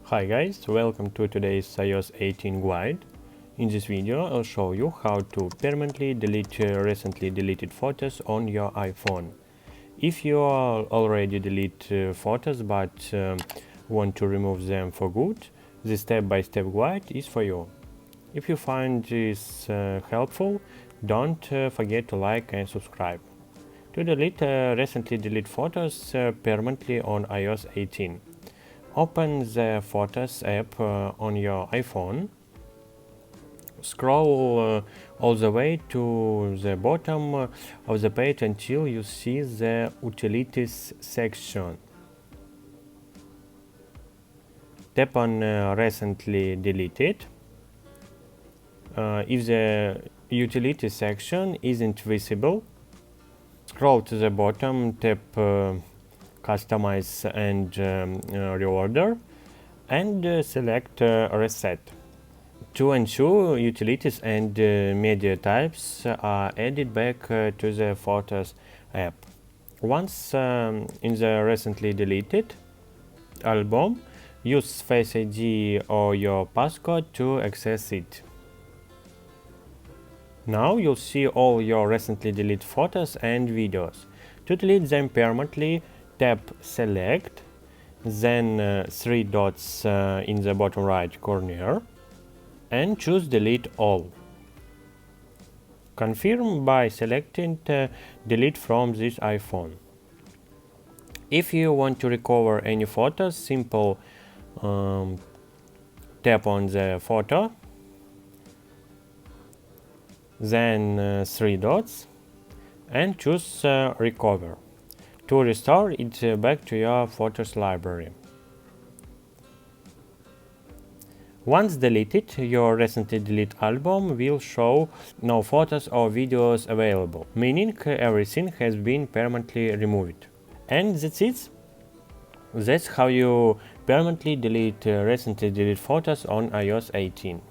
Hi guys, welcome to today's iOS 18 guide. In this video I'll show you how to permanently delete recently deleted photos on your iPhone. If you already delete photos but want to remove them for good, this step-by-step guide is for you. If you find this helpful, don't forget to like and subscribe. To delete recently deleted photos permanently on iOS 18. Open the Photos app on your iPhone. Scroll all the way to the bottom of the page until you see the Utilities section. Tap on Recently Deleted. If the Utilities section isn't visible, scroll to the bottom, tap Customize and Reorder, and select Reset. To ensure utilities and media types are added back to the Photos app. Once in the recently deleted album, use Face ID or your passcode to access it. Now you'll see all your recently deleted photos and videos. To delete them permanently, tap Select, then three dots in the bottom right corner, and choose Delete All. Confirm by selecting Delete from this iPhone. If you want to recover any photos, simple tap on the photo, then three dots, and choose Recover to restore it back to your photos library. Once deleted, your recently deleted album will show no photos or videos available, meaning everything has been permanently removed. And that's it. That's how you permanently delete recently deleted photos on iOS 18.